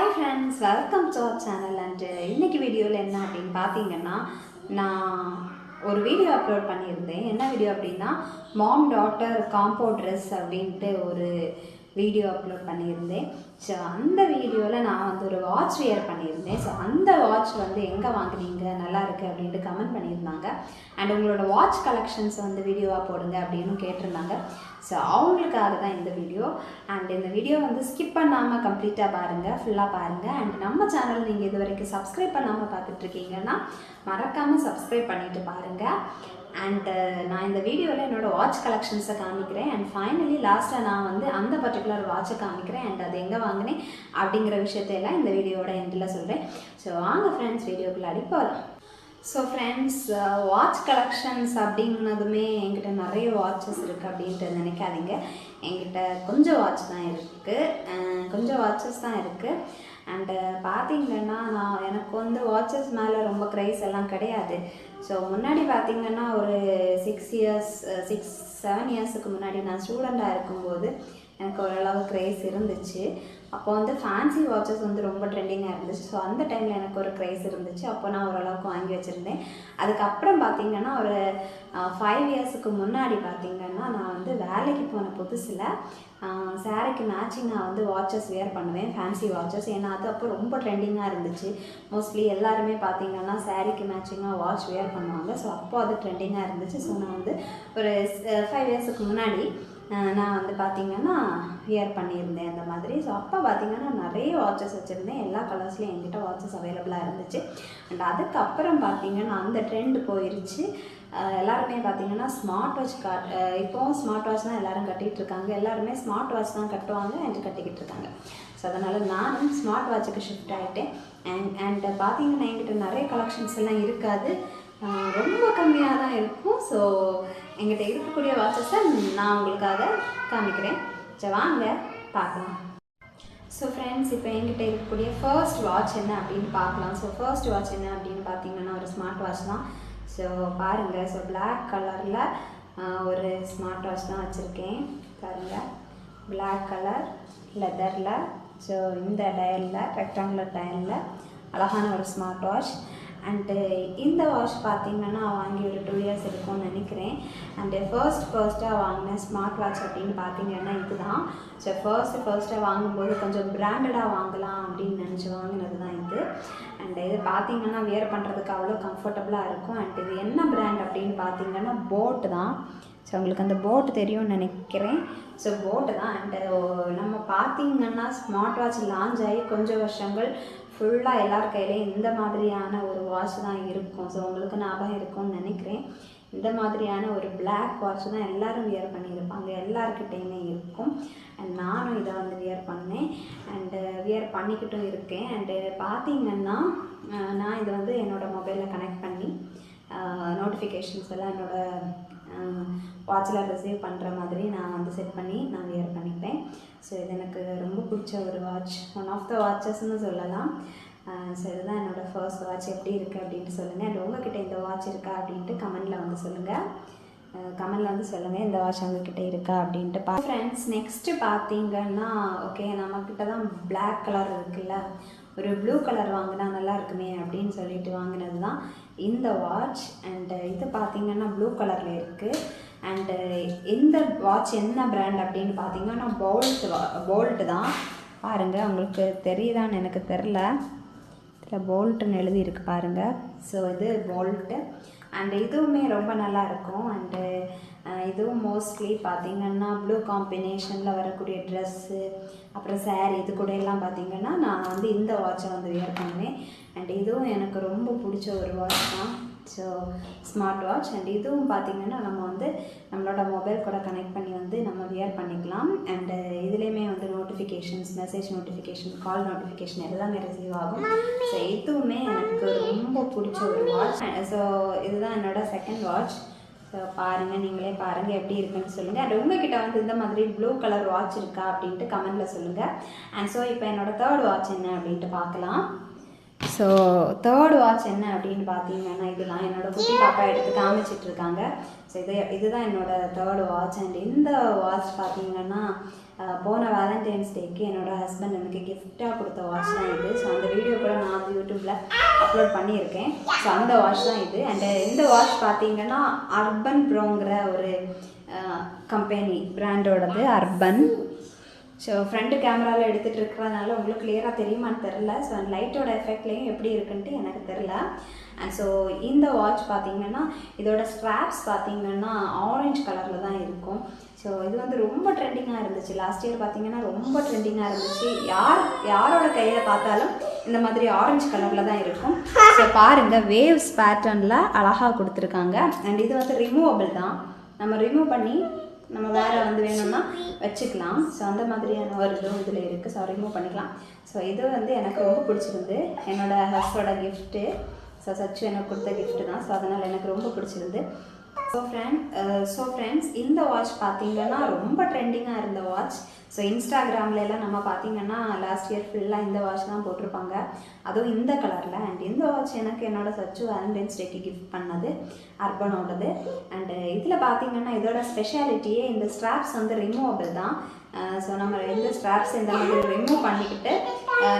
Hi friends, welcome to our channel and இன்னைக்கு வீடியோவில் என்ன அப்படின்னு பார்த்தீங்கன்னா நான் ஒரு வீடியோ அப்லோட் பண்ணியிருந்தேன். என்ன வீடியோ அப்படின்னா மாம் டாட்டர் காம்போ ட்ரெஸ் அப்படின்ட்டு ஒரு வீடியோ அப்லோட் பண்ணியிருந்தேன். ஸோ அந்த வீடியோவில் நான் வந்து ஒரு வாட்ச் வியர் பண்ணியிருந்தேன். ஸோ அந்த வாட்ச் வந்து எங்கே வாங்குனீங்க, நல்லா இருக்குது அப்படின்ட்டு கமெண்ட் பண்ணியிருந்தாங்க. அண்ட் உங்களோட வாட்ச் கலெக்ஷன்ஸ் வந்து வீடியோவாக போடுங்க அப்படின்னு கேட்டிருந்தாங்க. ஸோ அவங்களுக்காக தான் இந்த வீடியோ. அண்ட் இந்த வீடியோ வந்து ஸ்கிப் பண்ணாமல் கம்ப்ளீட்டாக பாருங்கள், ஃபுல்லாக பாருங்கள். அண்ட் நம்ம சேனல் நீங்கள் இது வரைக்கும் சப்ஸ்கிரைப் பண்ணாமல் பார்த்துட்ருக்கீங்கன்னா மறக்காமல் சப்ஸ்கிரைப் பண்ணிவிட்டு பாருங்கள். அண்டு நான் இந்த வீடியோவில் என்னோடய வாட்ச் கலெக்ஷன்ஸை காமிக்கிறேன். அண்ட் ஃபைனலி லாஸ்ட்டாக நான் வந்து அந்த பர்டிகுலர் வாட்சை காமிக்கிறேன். அண்ட் அது எங்கே வாங்கினேன் அப்படிங்கிற விஷயத்தையெல்லாம் இந்த வீடியோட எண்டில் சொல்கிறேன். ஸோ வாங்க ஃப்ரெண்ட்ஸ், வீடியோக்குள்ளாடி போகலாம். ஸோ ஃப்ரெண்ட்ஸ், வாட்ச் கலெக்ஷன்ஸ் அப்படின்னதுமே என்கிட்ட நிறைய வாட்சஸ் இருக்குது அப்படின்ட்டு நினைக்காதீங்க. என்கிட்ட கொஞ்சம் வாட்ச் தான் இருக்குது, கொஞ்சம் வாட்சஸ் தான் இருக்குது. அண்டு பார்த்திங்கன்னா எனக்கு வந்து வாட்சஸ் மேலே ரொம்ப க்ரைஸ் எல்லாம் கிடையாது. ஸோ முன்னாடி பார்த்திங்கன்னா ஒரு 6-7 இயர்ஸுக்கு முன்னாடி நான் ஸ்டூடெண்ட்டாக இருக்கும்போது எனக்கு ஓரளவு க்ரைஸ் இருந்துச்சு. அப்போ வந்து ஃபேன்சி வாட்சஸ் வந்து ரொம்ப ட்ரெண்டிங்காக இருந்துச்சு. ஸோ அந்த டைமில் எனக்கு ஒரு க்ரைஸ் இருந்துச்சு. அப்போ நான் ஓரளவுக்கு வாங்கி வச்சுருந்தேன். அதுக்கப்புறம் பார்த்திங்கன்னா ஒரு 5 இயர்ஸுக்கு முன்னாடி பார்த்திங்கன்னா நான் வந்து வேலைக்கு போன புதுசில் சாரிக்கு மேட்சிங்காக வந்து வாட்சஸ் வியர் பண்ணுவேன், ஃபேன்சி வாட்சஸ். ஏன்னா அது அப்போ ரொம்ப ட்ரெண்டிங்காக இருந்துச்சு. மோஸ்ட்லி எல்லாருமே பார்த்திங்கன்னா சாரிக்கு மேட்சிங்காக வாட்ச் வியர் பண்ணுவாங்க. ஸோ அப்போ அது ட்ரெண்டிங்காக இருந்துச்சு. ஸோ நான் வந்து ஒரு 5 இயர்ஸுக்கு முன்னாடி நான் வந்து பார்த்திங்கன்னா வியர் பண்ணியிருந்தேன் அந்த மாதிரி. ஸோ அப்போ பார்த்திங்கன்னா நிறைய வாட்சஸ் வச்சுருந்தேன். எல்லா கலர்ஸ்லேயும் என்கிட்ட வாட்சஸ் அவைலபிளாக இருந்துச்சு. அண்ட் அதுக்கப்புறம் பார்த்திங்கன்னா அந்த ட்ரெண்ட் போயிடுச்சு. எல்லாருமே பார்த்திங்கன்னா ஸ்மார்ட் வாட்ச் இப்போவும் ஸ்மார்ட் வாட்ச் தான் எல்லோரும் கட்டிகிட்டு இருக்காங்க. எல்லாருமே ஸ்மார்ட் வாட்ச் தான் கட்டுவாங்க அண்ட் கட்டிக்கிட்டு இருக்காங்க. ஸோ அதனால் நானும் ஸ்மார்ட் வாட்சுக்கு ஷிஃப்ட் ஆகிட்டேன். அண்ட் பார்த்திங்கன்னா என்கிட்ட நிறைய கலெக்ஷன்ஸ் எல்லாம் இருக்காது, ரொம்ப கம்மியாக தான் இருக்கும். ஸோ எங்கிட்ட இருக்கக்கூடிய வாட்சஸை நான் உங்களுக்காக காமிக்கிறேன். சரி வாங்க பார்க்கலாம். ஸோ ஃப்ரெண்ட்ஸ், இப்போ என்கிட்ட இருக்கக்கூடிய ஃபர்ஸ்ட் வாட்ச் என்ன அப்படின்னு பார்க்கலாம். ஸோ ஃபர்ஸ்ட் வாட்ச் என்ன அப்படின்னு பார்த்தீங்கன்னா ஒரு ஸ்மார்ட் வாட்ச் தான். ஸோ பாருங்கள், ஸோ பிளாக் கலரில் ஒரு ஸ்மார்ட் வாட்ச் தான் வச்சுருக்கேன். பாருங்கள், பிளாக் கலர் லெதரில். ஸோ இந்த டயலில், ரெக்டாங்குலர் டயலில் அழகான ஒரு ஸ்மார்ட் வாட்ச். அண்டு இந்த வாட்ச் பார்த்திங்கன்னா வாங்கி ஒரு 2 இயர்ஸ் இருக்கும்னு நினைக்கிறேன். அண்டு ஃபர்ஸ்ட்டாக வாங்கின ஸ்மார்ட் வாட்ச் அப்படின்னு பார்த்திங்கன்னா இது தான். ஸோ ஃபர்ஸ்ட்டாக வாங்கும்போது கொஞ்சம் பிராண்டடாக வாங்கலாம் அப்படின்னு நினச்சி வாங்கினது தான் இது. அண்டு இது பார்த்திங்கன்னா வியர் பண்ணுறதுக்கு அவ்வளோ கம்ஃபர்டபுளாக இருக்கும். அண்ட் இது என்ன பிராண்ட் அப்படின்னு பார்த்திங்கன்னா போட் தான். ஸோ உங்களுக்கு அந்த போட் தெரியும்னு நினைக்கிறேன். ஸோ போட்டு தான். அண்டு நம்ம பார்த்திங்கன்னா ஸ்மார்ட் வாட்ச் லான்ச் ஆகி கொஞ்சம் வருஷங்கள் ஃபுல்லாக எல்லார் கையிலையும் இந்த மாதிரியான ஒரு வாட்ச் தான் இருக்கும். ஸோ உங்களுக்கு ஞாபகம் இருக்கும்னு நினைக்கிறேன். இந்த மாதிரியான ஒரு பிளாக் வாட்ச் தான் எல்லோரும் வியர் பண்ணியிருப்பாங்க, எல்லாருக்கிட்டேயுமே இருக்கும். அண்ட் நானும் இதை வந்து வியர் பண்ணேன் அண்டு வியர் பண்ணிக்கிட்டும் இருக்கேன். அண்டு பார்த்திங்கன்னா நான் இதை வந்து என்னோடய மொபைலில் கனெக்ட் பண்ணி நோட்டிஃபிகேஷன்ஸ் எல்லாம் என்னோடய வாட்சில் ரிசீவ் பண்ணுற மாதிரி நான் வந்து செட் பண்ணி நான் வியர் பண்ணிப்பேன். ஸோ இது எனக்கு ரொம்ப பிடிச்ச ஒரு வாட்ச், ஒன் ஆஃப் த வாட்சஸ்ன்னு சொல்லலாம். ஸோ இதுதான் என்னோடய ஃபர்ஸ்ட் வாட்ச். எப்படி இருக்குது அப்படின்ட்டு சொல்லுங்கள். அண்ட் உங்ககிட்ட இந்த வாட்ச் இருக்கா அப்படின்ட்டு கமெண்டில் வந்து சொல்லுங்கள். இந்த வாட்ச் உங்ககிட்ட இருக்கா அப்படின்ட்டு ஃப்ரெண்ட்ஸ். நெக்ஸ்ட்டு பார்த்திங்கன்னா ஓகே, நம்மக்கிட்ட தான் பிளாக் கலர் இருக்குல்ல, ஒரு ப்ளூ கலர் வாங்கினா நல்லா இருக்குமே அப்படின்னு சொல்லிட்டு வாங்கினது தான் இந்த வாட்ச். அண்டு இது பார்த்திங்கன்னா ப்ளூ கலரில் இருக்குது. அண்டு இந்த வாட்ச் என்ன பிராண்ட் அப்படின்னு பார்த்திங்கன்னா போல்ட்டு தான். பாருங்கள், உங்களுக்கு தெரியுதான்னு எனக்கு தெரில, இதில் போல்ட்டுன்னு எழுதியிருக்கு பாருங்கள். ஸோ இது போல்ட்டு. அண்டு இதுவுமே ரொம்ப நல்லாயிருக்கும். அண்டு இதுவும் மோஸ்ட்லி பார்த்திங்கன்னா ப்ளூ காம்பினேஷனில் வரக்கூடிய ட்ரெஸ்ஸு அப்புறம் சாரீ இது கூட எல்லாம் பார்த்திங்கன்னா நான் வந்து இந்த வாட்சை வந்து வியர் பண்ணுவேன். அண்ட் இதுவும் எனக்கு ரொம்ப பிடிச்ச ஒரு வாட்ச் தான். So smart watch. அண்ட் இதுவும் பார்த்திங்கன்னா நம்ம வந்து நம்மளோட மொபைல் கூட கனெக்ட் பண்ணி வந்து நம்ம வியர் பண்ணிக்கலாம். அண்டு இதுலேயுமே வந்து நோட்டிஃபிகேஷன்ஸ், மெசேஜ் நோட்டிஃபிகேஷன், கால் நோட்டிஃபிகேஷன் எல்லாமே ரிசீவ் ஆகும். ஸோ இதுவுமே எனக்கு ரொம்ப பிடிச்ச ஒரு வாட்ச். ஸோ இதுதான் என்னோடய செகண்ட் வாட்ச். ஸோ பாருங்கள், நீங்களே பாருங்கள் எப்படி இருக்குன்னு சொல்லுங்கள். அண்ட் உங்ககிட்ட வந்து இந்த மாதிரி ப்ளூ கலர் வாட்ச் இருக்கா அப்படின்ட்டு கமெண்டில் சொல்லுங்கள். அண்ட் ஸோ இப்போ என்னோடய தேர்ட் வாட்ச் என்ன அப்படின்ட்டு பார்க்கலாம். ஸோ தேர்ட் வாட்ச் என்ன அப்படின்னு பார்த்தீங்கன்னா இதுதான் என்னோடய குட்டி பாப்பா எடுத்து காமிச்சிட்ருக்காங்க. ஸோ இதுதான் என்னோடய தேர்ட் வாட்ச். அண்ட் இந்த வாட்ச் பார்த்தீங்கன்னா போன வேலண்டைன்ஸ் டேக்கு என்னோடய ஹஸ்பண்ட் எனக்கு கிஃப்டாக கொடுத்த வாட்ச் தான் இது. ஸோ அந்த வீடியோ கூட நான் வந்து யூடியூப்பில் அப்லோட் பண்ணியிருக்கேன். ஸோ அந்த வாட்ச் தான் இது. அண்டு இந்த வாட்ச் பார்த்தீங்கன்னா அர்பன் ப்ரோங்கிற ஒரு கம்பெனி பிராண்டோடது அர்பன். ஸோ ஃப்ரண்ட் கேமராவில் எடுத்துகிட்டு இருக்கிறதுனால உங்களுக்கு கிளியராக தெரியுமான்னு தெரில. ஸோ அந்த லைட்டோட எஃபெக்ட்லேயும் எப்படி இருக்குன்ட்டு எனக்கு தெரில. அண்ட் ஸோ இந்த வாட்ச் பார்த்தீங்கன்னா இதோட ஸ்ட்ராப்ஸ் பார்த்தீங்கன்னா ஆரஞ்சு கலரில் தான் இருக்கும். ஸோ இது வந்து ரொம்ப ட்ரெண்டிங்காக இருந்துச்சு. லாஸ்ட் இயர் பார்த்தீங்கன்னா ரொம்ப ட்ரெண்டிங்காக இருந்துச்சு. யாரோட கையில் பார்த்தாலும் இந்த மாதிரி ஆரஞ்சு கலரில் தான் இருக்கும். ஸோ பாருங்கள், வேவ்ஸ் பேட்டர்னில் அழகாக கொடுத்துருக்காங்க. அண்ட் இது வந்து ரிமூவபிள் தான். நம்ம ரிமூவ் பண்ணி நம்ம வேறு வந்து வேணும்னா வச்சுக்கலாம். ஸோ அந்த மாதிரியான ஒரு இதுவும் இதில் இருக்குது. ஸோ ரிமூவ் பண்ணிக்கலாம். ஸோ இது வந்து எனக்கு ரொம்ப பிடிச்சிருந்து. என்னோடய ஹஸ்பண்டோட கிஃப்ட்டு. ஸோ சச்சு எனக்கு கொடுத்த கிஃப்ட்டு தான். ஸோ அதனால் எனக்கு ரொம்ப பிடிச்சிருந்து. ஸோ ஃப்ரெண்ட்ஸ் இந்த வாட்ச் பார்த்தீங்கன்னா ரொம்ப ட்ரெண்டிங்காக இருந்த வாட்ச். ஸோ இன்ஸ்டாகிராம்லாம் நம்ம பார்த்தீங்கன்னா லாஸ்ட் இயர் ஃபுல்லாக இந்த வாட்ச் தான் போட்டிருப்பாங்க, அதுவும் இந்த கலரில். அண்ட் இந்த வாட்ச் எனக்கு என்னோட சச்சு வேலண்டைன்ஸ் டேக்கு கிஃப்ட் பண்ணது அர்பனோடது. அண்டு இதில் பார்த்தீங்கன்னா இதோட ஸ்பெஷாலிட்டியே இந்த ஸ்ட்ராப்ஸ் வந்து ரிமூவபிள் தான். ஸோ நம்ம இந்த ஸ்ட்ராப்ஸ் இந்த மாதிரி ரிமூவ் பண்ணிக்கிட்டு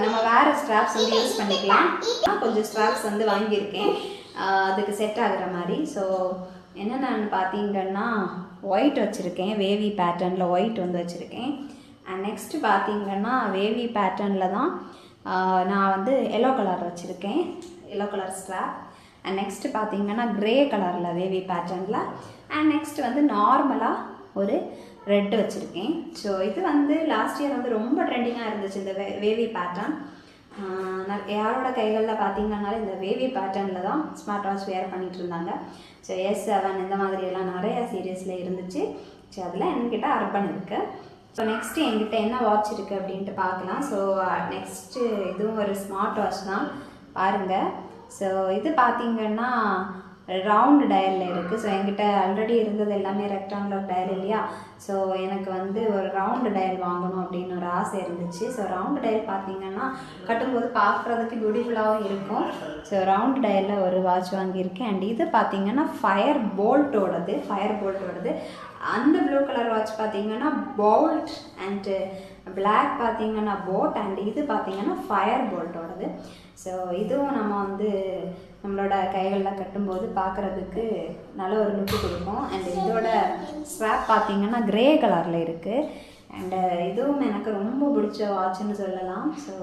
நம்ம வேறு ஸ்ட்ராப்ஸ் வந்து யூஸ் பண்ணிக்கலாம். கொஞ்சம் ஸ்ட்ராப்ஸ் வந்து வாங்கியிருக்கேன் அதுக்கு செட் ஆகுற மாதிரி. ஸோ என்னென்னு பார்த்தீங்கன்னா ஒயிட் வச்சுருக்கேன், வேவி பேட்டர்னில் ஒயிட் வந்து வச்சுருக்கேன். அண்ட் நெக்ஸ்ட்டு பார்த்தீங்கன்னா வேவி பேட்டர்னில் தான் நான் வந்து எல்லோ கலர் வச்சுருக்கேன், yellow colour strap. And next பார்த்தீங்கன்னா க்ரே கலரில் வேவி பேட்டர்னில். அண்ட் நெக்ஸ்ட் வந்து நார்மலாக ஒரு ரெட் வச்சுருக்கேன். ஸோ இது வந்து லாஸ்ட் இயர் வந்து ரொம்ப ட்ரெண்டிங்காக இருந்துச்சு இந்த வேவி பேட்டர்ன். யாரோட கைகளில் பார்த்தீங்கன்னாலும் இந்த வேவி பேட்டர்னில் தான் ஸ்மார்ட் வாட்ச் வேர் பண்ணிகிட்டு இருந்தாங்க. ஸோ S7 இந்த மாதிரியெல்லாம் நிறையா சீரியஸில் இருந்துச்சு. ஸோ அதில் என்கிட்ட அர்பன் இருக்குது. ஸோ நெக்ஸ்ட்டு என்கிட்ட என்ன வாட்ச் இருக்குது அப்படின்ட்டு பார்க்கலாம். ஸோ நெக்ஸ்ட்டு இதுவும் ஒரு ஸ்மார்ட் வாட்ச் தான் பாருங்கள். ஸோ இது பார்த்திங்கன்னா ரவுண்டு டயலில் இருக்குது. ஸோ என்கிட்ட ஆல்ரெடி இருந்தது எல்லாமே ரெக்டாங்குலர் டயல் இல்லையா. ஸோ எனக்கு வந்து ஒரு ரவுண்டு டயல் வாங்கணும் அப்படின்னு ஒரு ஆசை இருந்துச்சு. ஸோ ரவுண்டு டயல் பார்த்திங்கன்னா கட்டும்போது பார்க்குறதுக்கு பியூட்டிஃபுல்லாகவும் இருக்கும். ஸோ ரவுண்டு டயலில் ஒரு வாட்ச் வாங்கியிருக்கேன். அண்ட் இது பார்த்திங்கன்னா ஃபயர் போல்ட்டோடது. அந்த ப்ளூ கலர் வாட்ச் பார்த்திங்கன்னா போல்ட் அண்டு பிளாக் பார்த்திங்கன்னா போட். அண்ட் இது பார்த்திங்கன்னா ஃபயர் போல்ட்டோடது. ஸோ இதுவும் நம்ம வந்து நம்மளோட கைகளில் கட்டும்போது பார்க்குறதுக்கு நல்ல ஒரு லுக்கு கொடுக்கும். அண்ட் இதோட ஸ்ட்ராப் பார்த்திங்கன்னா க்ரே கலரில் இருக்குது. அண்டு இதுவும் எனக்கு ரொம்ப பிடிச்ச வாட்ச்னு சொல்லலாம். ஸோ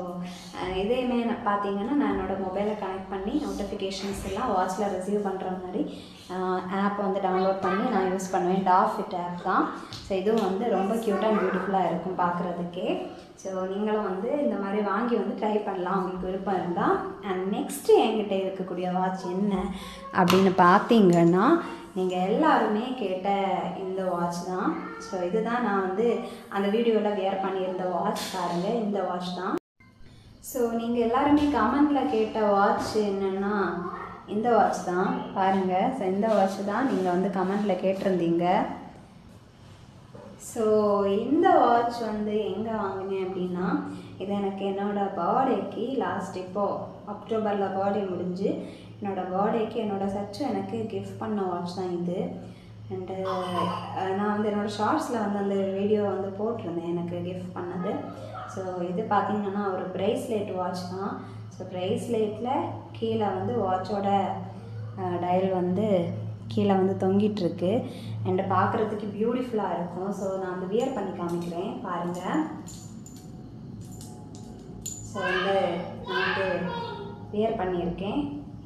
இதையுமே பார்த்திங்கன்னா நான் என்னோடய மொபைலை கனெக்ட் பண்ணி நோட்டிஃபிகேஷன்ஸ் எல்லாம் வாட்சில் ரிசீவ் பண்ணுற மாதிரி ஆப் வந்து டவுன்லோட் பண்ணி நான் யூஸ் பண்ணுவேன். டாஃபிட் ஆப் தான். ஸோ இதுவும் வந்து ரொம்ப க்யூட் அண்ட் பியூட்டிஃபுல்லாக இருக்கும் பார்க்குறதுக்கே. ஸோ நீங்களும் வந்து இந்த மாதிரி வாங்கி வந்து ட்ரை பண்ணலாம் உங்களுக்கு விருப்பம் இருந்தால். அண்ட் நெக்ஸ்ட்டு என்கிட்ட இருக்கக்கூடிய வாட்ச் என்ன அப்படின்னு பார்த்தீங்கன்னா நீங்கள் எல்லாருமே கேட்ட இந்த வாட்ச் தான். ஸோ இதுதான் நான் வந்து அந்த வீடியோவில் வேர் பண்ணியிருந்த வாட்ச். பாருங்கள், இந்த வாட்ச் தான். ஸோ நீங்கள் எல்லாருமே கமெண்டில் கேட்ட வாட்ச் என்னென்னா இந்த வாட்ச் தான் பாருங்கள். ஸோ இந்த வாட்ச் தான் நீங்கள் வந்து கமெண்டில் கேட்டிருந்தீங்க. ஸோ இந்த வாட்ச் வந்து எங்கே வாங்கினேன் அப்படின்னா இது எனக்கு என்னோடய பர்த்டேக்கு லாஸ்ட் இப்போது அக்டோபரில் பர்த்டே முடிஞ்சு என்னோடய பர்த்டேக்கு என்னோடய சச்சு எனக்கு கிஃப்ட் பண்ண வாட்ச் தான் இது. அண்டு நான் வந்து என்னோடய ஷார்ட்ஸில் வந்து அந்த வீடியோ வந்து போட்டிருந்தேன் எனக்கு கிஃப்ட் பண்ணது. ஸோ இது பார்த்திங்கன்னா ஒரு ப்ரேஸ்லெட் வாட்ச் தான். ஸோ ப்ரேஸ்லெட்டில் கீழே வந்து வாட்சோட டயல் வந்து கீழே வந்து தொங்கிட்டுருக்கு. அண்டு பார்க்குறதுக்கு பியூட்டிஃபுல்லாக இருக்கும். ஸோ நான் வந்து வியர் பண்ணி காமிக்கிறேன் பாருங்கள். ஸோ வந்து நான் வந்து வியர் பண்ணியிருக்கேன்,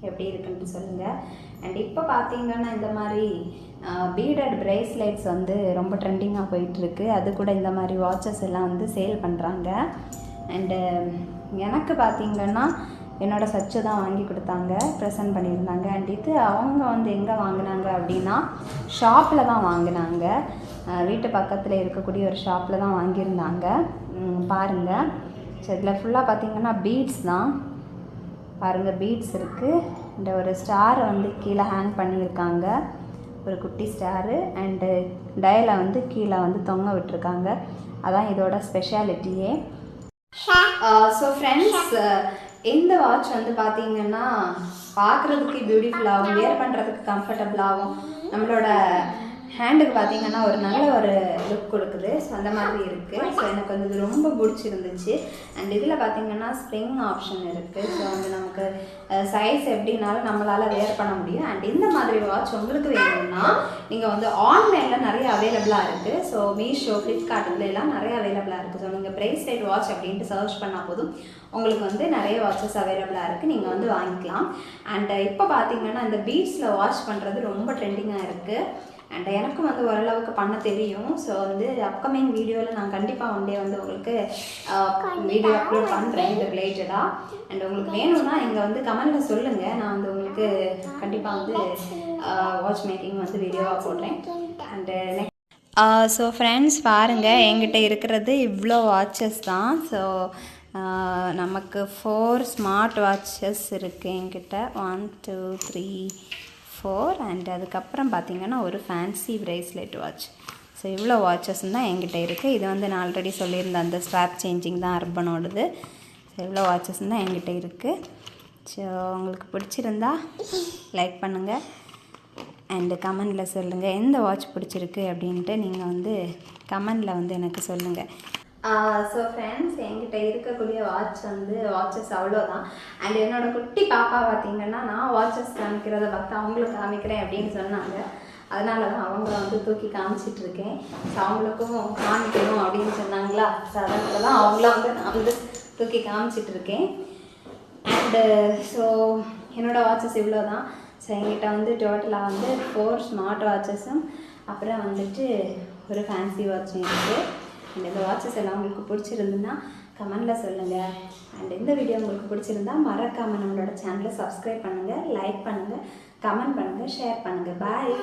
எப்படி இருக்குன்ட்டு சொல்லுங்கள். அண்ட் இப்போ பார்த்தீங்கன்னா இந்த மாதிரி பீடட் ப்ரேஸ்லெட்ஸ் வந்து ரொம்ப ட்ரெண்டிங்காக போயிட்டுருக்கு. அது கூட இந்த மாதிரி வாட்சஸ் எல்லாம் வந்து சேல் பண்ணுறாங்க. அண்டு எனக்கு பார்த்திங்கன்னா என்னோடய சச்சு தான் வாங்கி கொடுத்தாங்க, ப்ரெசென்ட் பண்ணியிருந்தாங்க. அண்ட் இது அவங்க வந்து எங்கே வாங்கினாங்க அப்படின்னா ஷாப்பில் தான் வாங்கினாங்க. வீட்டு பக்கத்தில் இருக்கக்கூடிய ஒரு ஷாப்பில் தான் வாங்கியிருந்தாங்க. பாருங்கள். ஸோ இதில் ஃபுல்லாக பார்த்திங்கன்னா பீட்ஸ் தான். பாருங்கள், பீட்ஸ் இருக்குது. அண்ட் ஒரு ஸ்டாரை வந்து கீழே ஹேங் பண்ணியிருக்காங்க, ஒரு குட்டி ஸ்டாரு. அண்டு டயலை வந்து கீழே வந்து தொங்க விட்டுருக்காங்க. அதான் இதோட ஸ்பெஷாலிட்டியே. ஸோ ஃப்ரெண்ட்ஸ், இந்த வாட்ச் வந்து பார்த்தீங்கன்னா பார்க்குறதுக்கு பியூட்டிஃபுல்லாகவும் வியர் பண்ணுறதுக்கு கம்ஃபர்டபுளாகவும் நம்மளோட ஹேண்டுக்கு பார்த்தீங்கன்னா ஒரு நல்ல ஒரு லுக் கொடுக்குது. ஸோ அந்த மாதிரி இருக்குது. ஸோ எனக்கு வந்து இது ரொம்ப பிடிச்சிருந்துச்சு. அண்ட் இதில் பார்த்தீங்கன்னா ஸ்ப்ரிங் ஆப்ஷன் இருக்குது. ஸோ வந்து நமக்கு சைஸ் எப்படின்னாலும் நம்மளால் வேர் பண்ண முடியும். அண்ட் இந்த மாதிரி வாட்ச் உங்களுக்கு வேணும்னா நீங்கள் வந்து ஆன்லைனில் நிறைய அவைலபிளாக இருக்குது. ஸோ மீஷோ, ஃப்ளிப்கார்ட் எல்லாம் நிறைய அவைலபிளாக இருக்குது. ஸோ நீங்கள் ப்ரைஸ்லைட் வாட்ச் அப்படின்ட்டு சர்ச் பண்ணால் போதும் உங்களுக்கு வந்து நிறைய வாட்சஸ் அவைலபிளாக இருக்குது. நீங்கள் வந்து வாங்கிக்கலாம். அண்ட் இப்போ பார்த்தீங்கன்னா இந்த பீட்ஸில் வாட்ச் பண்ணுறது ரொம்ப ட்ரெண்டிங்காக இருக்குது. அண்ட் எனக்கும் வந்து ஓரளவுக்கு பண்ண தெரியும். ஸோ வந்து அப்கமிங் வீடியோவில் நான் கண்டிப்பாக ஒன் டே வந்து உங்களுக்கு வீடியோ அப்லோட் பண்ணுறேன் இது ரிலேட்டடாக. அண்ட் உங்களுக்கு வேணும்னா நீங்கள் வந்து கமெண்டில் சொல்லுங்கள். நான் வந்து உங்களுக்கு கண்டிப்பாக வந்து வாட்ச் மேக்கிங் வந்து வீடியோவாக போடுறேன். அண்டு ஸோ ஃப்ரெண்ட்ஸ் பாருங்கள், என்கிட்ட இருக்கிறது இவ்வளோ வாட்சஸ் தான். ஸோ நமக்கு 4 ஸ்மார்ட் வாட்சஸ் இருக்குது என்கிட்ட. 1 2 3 4 அண்ட் அதுக்கப்புறம் பார்த்திங்கன்னா ஒரு ஃபேன்சி ப்ரேஸ்லெட் வாட்ச். ஸோ இவ்வளோ வாட்சஸ் தான் என்கிட்ட இருக்குது. இது வந்து நான் ஆல்ரெடி சொல்லியிருந்தேன், அந்த ஸ்ட்ராப் சேஞ்சிங் தான் அர்பனோடது. ஸோ இவ்வளோ வாட்சஸ் தான் என்கிட்ட இருக்குது. ஸோ உங்களுக்கு பிடிச்சிருந்தா லைக் பண்ணுங்கள் அண்டு கமெண்டில் சொல்லுங்கள் எந்த வாட்ச் பிடிச்சிருக்கு அப்படின்ட்டு. நீங்கள் வந்து கமெண்டில் வந்து எனக்கு சொல்லுங்கள். ஸோ ஃப்ரெண்ட்ஸ், என்கிட்ட இருக்கக்கூடிய வாட்சஸ் அவ்வளோதான். அண்ட் என்னோடய குட்டி பாப்பா பார்த்திங்கன்னா நான் வாட்சஸ் காமிக்கிறத பார்த்து அவங்களுக்கு காமிக்கிறேன் அப்படின்னு சொன்னாங்க. அதனால தான் அவங்கள வந்து தூக்கி காமிச்சிட்ருக்கேன். ஸோ அவங்களுக்கும் காமிக்கணும் அப்படின்னு சொன்னாங்களா. ஸோ அதனால தான் அவங்கள வந்து நான் வந்து தூக்கி காமிச்சிட்ருக்கேன். அண்டு ஸோ என்னோடய வாட்சஸ் இவ்வளோ தான். ஸோ என்கிட்ட வந்து டோட்டலாக வந்து 4 ஸ்மார்ட் வாட்சஸும் அப்புறம் வந்துட்டு ஒரு ஃபேன்சி வாட்சும் இருக்குது. அண்ட் இந்த வாட்சஸ் எல்லாம் உங்களுக்கு பிடிச்சிருந்துன்னா கமெண்டில் சொல்லுங்கள். அண்ட் இந்த வீடியோ உங்களுக்கு பிடிச்சிருந்தா மறக்காமல் நம்மளோட சேனலை சப்ஸ்கிரைப் பண்ணுங்கள், லைக் பண்ணுங்கள், கமெண்ட் பண்ணுங்கள், ஷேர் பண்ணுங்கள். பாய்.